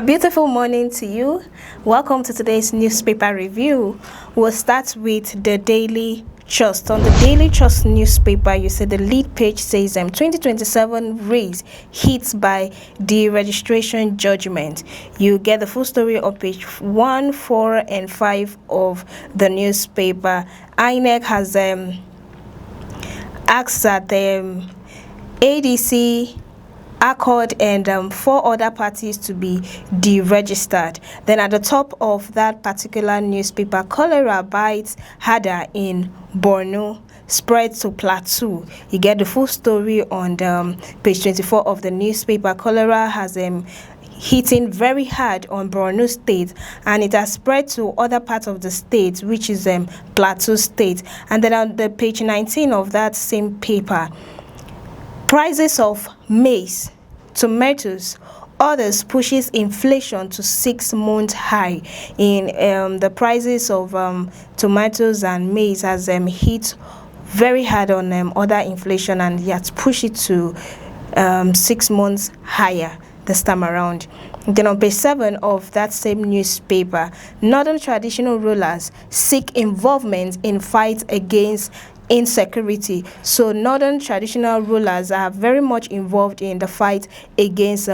A beautiful morning to you. Welcome to today's newspaper review. We'll start with the Daily Trust. On the Daily Trust newspaper, you see the lead page says 2027 race hit by deregistration judgment. You get the full story on page 1, 4, and 5 of the newspaper. INEC has asked that ADC, Accord, and 4 other parties to be deregistered. Then at the top of that particular newspaper, cholera bites harder in Borno, spread to Plateau. You get the full story on page 24 of the newspaper. Cholera has hitting very hard on Borno State, and it has spread to other parts of the state, which is Plateau State. And then on the page 19 of that same paper, prices of maize, tomatoes, others pushes inflation to 6-month high. In the prices of tomatoes and maize has hit very hard on other inflation, and yet push it to 6 months higher this time around. Then on page 7 of that same newspaper, northern traditional rulers seek involvement in fight against insecurity. So northern traditional rulers are very much involved in the fight against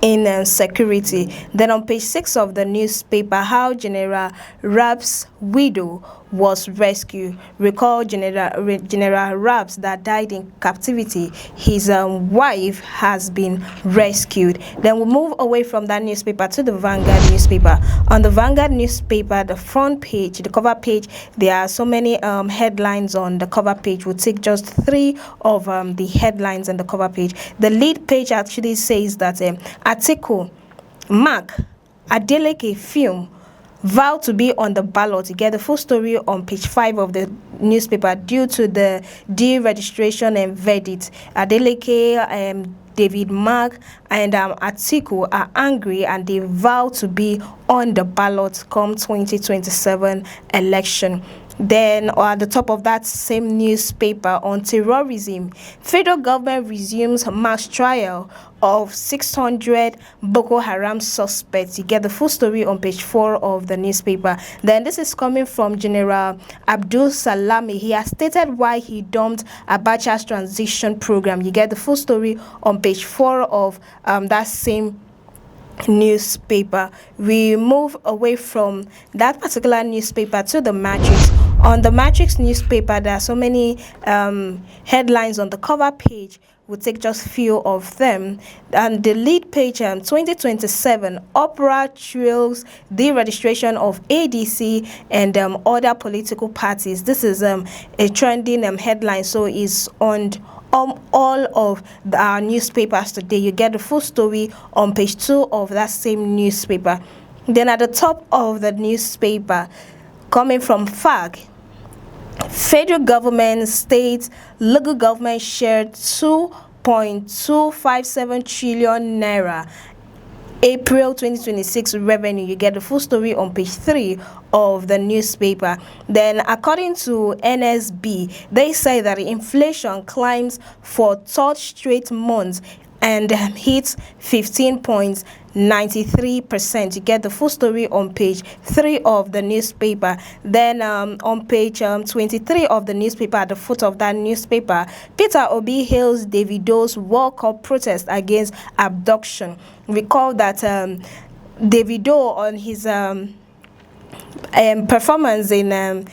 insecurity. Then on page 6 of the newspaper, how General Raab's widow was rescued. Recall General Raab's that died in captivity. His wife has been rescued. Then we move away from that newspaper to the Vanguard newspaper. On the Vanguard newspaper, the front page, the cover page, there are so many headlines on the cover page. We'll take just 3 of the headlines on the cover page. The lead page actually says that Atiku, Mark, Adeleke film vowed to be on the ballot. You get the full story on page 5 of the newspaper due to the deregistration and verdict. Adeleke, David Mark, and Atiku are angry, and they vow to be on the ballot come 2027 election. Then at the top of that same newspaper, on terrorism, federal government resumes mass trial of 600 Boko Haram suspects. You get the full story on page 4 of the newspaper. Then this is coming from General Abdul Salami. He has stated why he dumped Abacha's transition program. You get the full story on page 4 of that same newspaper. We move away from that particular newspaper to the Matrix. On the Matrix newspaper, there are so many headlines on the cover page. We'll take just few of them. And the lead page, 2027 opera trails the registration of ADC and other political parties. This is a trending headline, so it's on all of our newspapers today. You get the full story on page 2 of that same newspaper. Then at the top of the newspaper, coming from FAG, federal government, state, local government shared 2.257 trillion naira April 2026 revenue. You get the full story on page 3 of the newspaper. Then according to NSB, they say that inflation climbs for 3rd straight months and hits 15.93%. You get the full story on page 3 of the newspaper. Then on page 23 of the newspaper, at the foot of that newspaper, Peter Obi hails Davido's World Cup protest against abduction. Recall that Davido, on his performance in the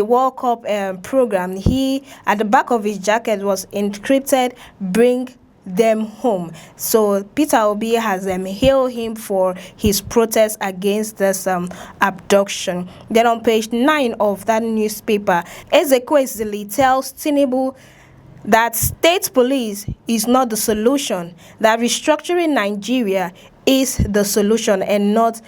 World Cup program, he, at the back of his jacket was encrypted, "Bring them home." So Peter Obi has hailed him for his protest against this abduction. Then on page 9 of that newspaper, Ezekwesili tells Tinubu that state police is not the solution, that restructuring Nigeria is the solution and not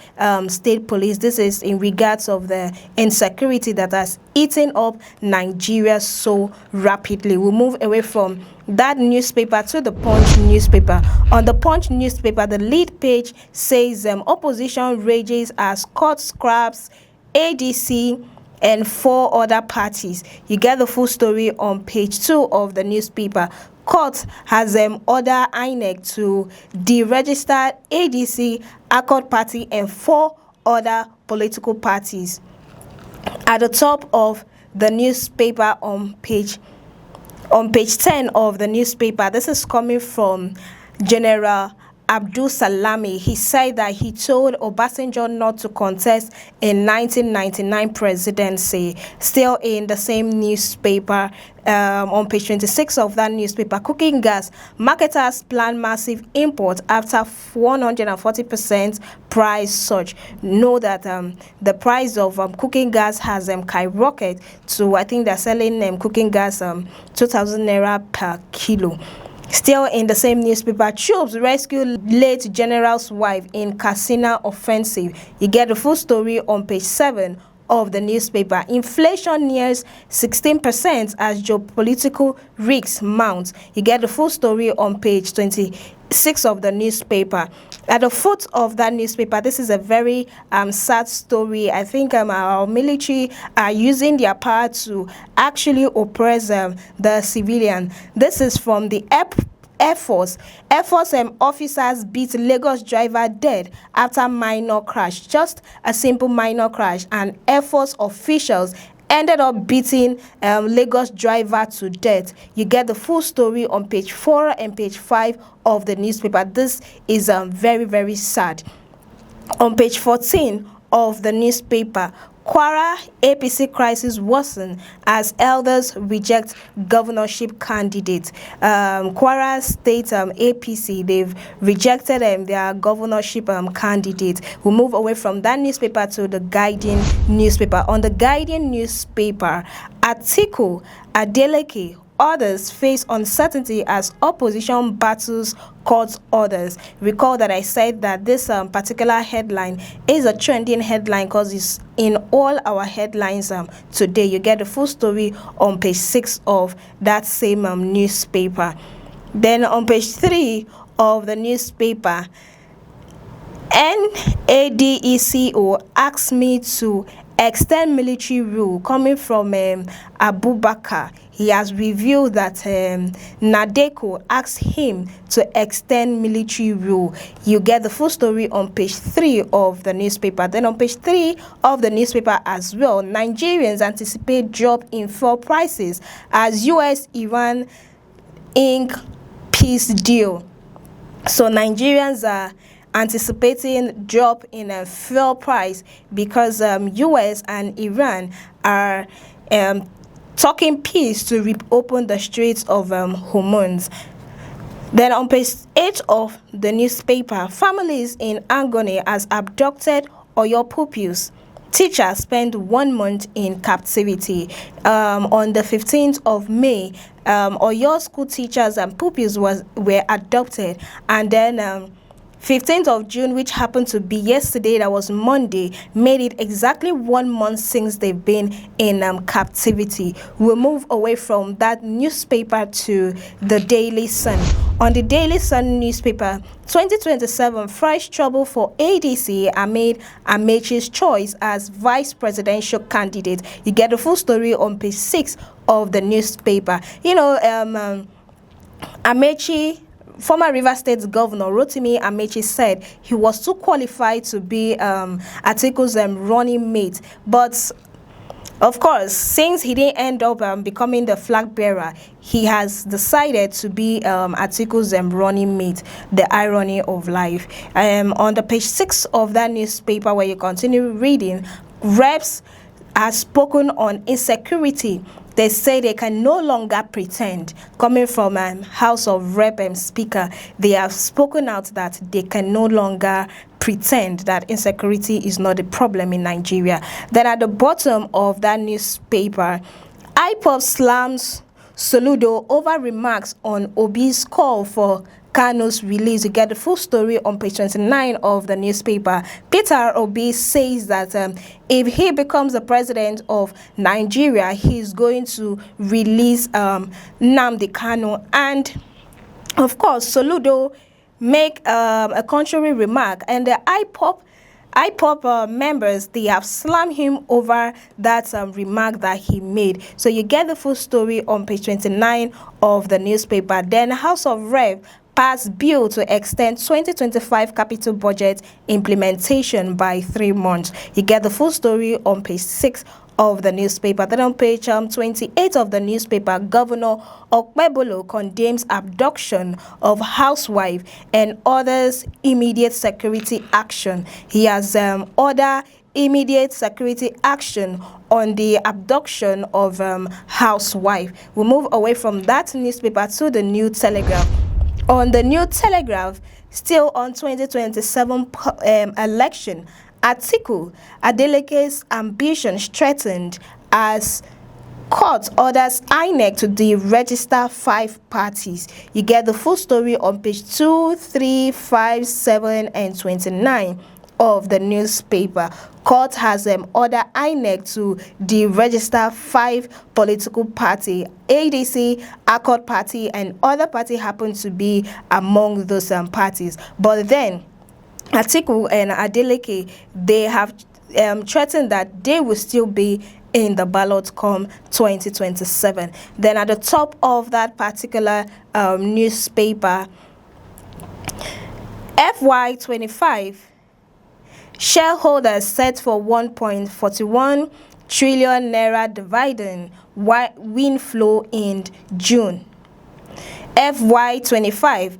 state police. This is in regards of the insecurity that has eaten up Nigeria so rapidly. We'll move away from that newspaper to the Punch newspaper. On the Punch newspaper, the lead page says opposition rages as court scraps ADC and 4 other parties. You get the full story on page 2 of the newspaper. Court has ordered INEC to deregister ADC, Accord Party, and 4 other political parties. At the top of the newspaper on page 10 of the newspaper, this is coming from General Abdul Salami. He said that he told Obasanjo not to contest in 1999 presidency. Still in the same newspaper, on page 26 of that newspaper, cooking gas marketers plan massive import after 140% price surge. Know that the price of cooking gas has skyrocketed to, I think they're selling cooking gas 2,000 naira per kilo. Still in the same newspaper, troops rescue late general's wife in Katsina offensive. You get the full story on page 7 of the newspaper. Inflation nears 16% as geopolitical risks mount. You get the full story on page 26 of the newspaper. At the foot of that newspaper, this is a very sad story. I think our military are using their power to actually oppress the civilian. This is from the Air Force. Air Force officers beat Lagos driver dead after minor crash. Just a simple minor crash, and Air Force officials ended up beating Lagos driver to death. You get the full story on page 4 and page 5 of the newspaper. This is very, very sad. On page 14 of the newspaper, Kwara APC crisis worsen as elders reject governorship candidate. Kwara State APC, they've rejected their governorship candidate. We move away from that newspaper to the Guardian newspaper. On the Guardian newspaper, Atiku, Adeleke, others face uncertainty as opposition battles court orders. Recall that I said that this particular headline is a trending headline because it's in all our headlines today. You get the full story on page 6 of that same newspaper. Then on page 3 of the newspaper, NADECO asked me to extend military rule. Coming from Abubakar, he has revealed that NADECO asked him to extend military rule. You get the full story on page 3 of the newspaper. Then on page 3 of the newspaper as well, Nigerians anticipate drop in fuel prices as US-Iran ink peace deal. So Nigerians are anticipating drop in a fuel price because US and Iran are talking peace to reopen the Straits of Hormuz. Then on page 8 of the newspaper, families in Angoni as abducted Oyo pupils. Teachers spend 1 month in captivity. On the 15th of May, Oyo school teachers and pupils were adopted, and then 15th of June, which happened to be yesterday, that was Monday, made it exactly 1 month since they've been in captivity. We'll move away from that newspaper to the Daily Sun. On the Daily Sun newspaper, 2027 fresh trouble for ADC amid Amechi's choice as vice presidential candidate. You get the full story on page 6 of the newspaper. You know, Amechi, former Rivers State Governor Rotimi Amechi, said he was too qualified to be Atiku's running mate. But of course, since he didn't end up becoming the flag bearer, he has decided to be Atiku's running mate. The irony of life. On the page 6 of that newspaper, where you continue reading, reps has spoken on insecurity. They say they can no longer pretend. Coming from House of Rep Speaker, they have spoken out that they can no longer pretend that insecurity is not a problem in Nigeria. Then at the bottom of that newspaper, IPOB slams Soludo over remarks on Obi's call for Kano's release. You get the full story on page 29 of the newspaper. Peter Obi says that if he becomes the president of Nigeria, he's going to release Nnamdi Kanu. And of course, Soludo make a contrary remark, and the IPOB IPOP members, they have slammed him over that remark that he made. So you get the full story on page 29 of the newspaper. Then House of Rep passed bill to extend 2025 capital budget implementation by 3 months. You get the full story on page 6 of the newspaper. Then on page 28 of the newspaper, Governor Okpebolo condemns abduction of housewife and orders immediate security action. He has ordered immediate security action on the abduction of housewife. We move away from that newspaper to the New Telegraph. On the New Telegraph, still on 2027 election, Atiku Adeleke's ambition strengthened as court orders INEC to deregister 5 parties. You get the full story on page 2, 3, 5, 7, and 29 of the newspaper. Court has ordered INEC to deregister 5 political parties. ADC, Accord Party, and other party happen to be among those parties. But then Atiku and Adeleke, they have threatened that they will still be in the ballot come 2027. Then at the top of that particular newspaper, FY25 shareholders set for 1.41 trillion naira dividend win flow in June. FY25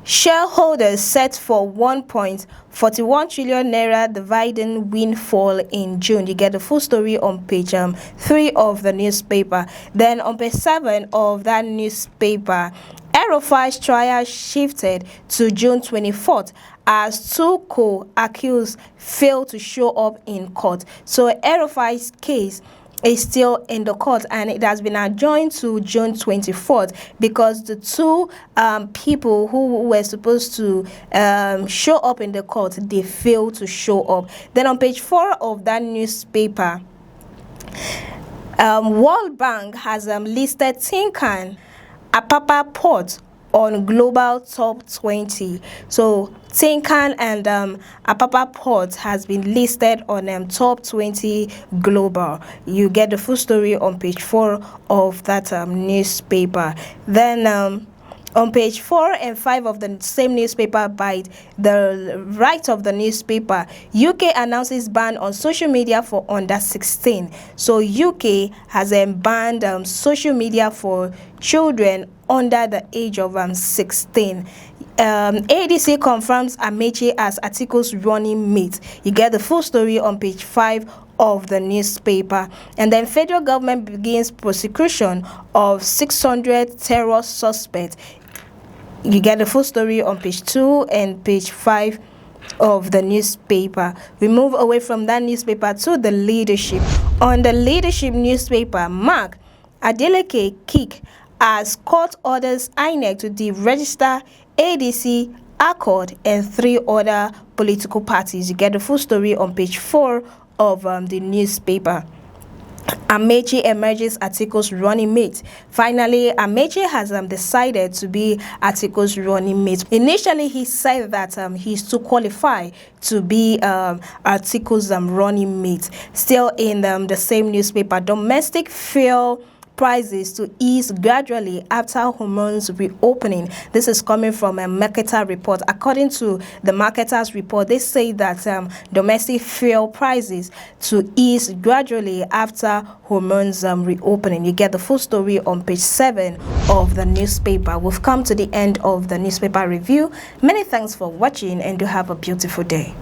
shareholders set for 1.41 trillion naira dividend windfall in June. You get the full story on page 3 of the newspaper. Then on page 7 of that newspaper, el-rufai's trial shifted to June 24th as 2 co-accused failed to show up in court. So el-rufai's case is still in the court, and it has been adjourned to June 24th because the 2 people who were supposed to show up in the court, they failed to show up. Then on page 4 of that newspaper, World Bank has listed Tinkan Apapa Port on global top 20. So Tinkan and Apapa Port has been listed on top 20 global. You get the full story on page 4 of that newspaper. Then on page 4 and 5 of the same newspaper, by the right of the newspaper, UK announces ban on social media for under 16. So UK has banned social media for children under the age of 16. ADC confirms Amechi as Atiku's running mate. You get the full story on page 5 of the newspaper. And then federal government begins prosecution of 600 terror suspects. You get the full story on page 2 and page 5 of the newspaper. We move away from that newspaper to the Leadership. On the Leadership newspaper, Mark Adeleke kick as court orders INEC to deregister ADC, Accord, and 3 other political parties. You get the full story on page 4 of the newspaper. Amechi emerges Atiku's running mate. Finally, Amechi has decided to be Atiku's running mate. Initially, he said that he's too qualified to be Atiku's running mate. Still in the same newspaper, domestic fuel prices to ease gradually after hormones reopening. This is coming from a marketer report. According to the marketer's report, they say that domestic fuel prices to ease gradually after hormones reopening. You get the full story on page 7 of the newspaper. We've come to the end of the newspaper review. Many thanks for watching, and do have a beautiful day.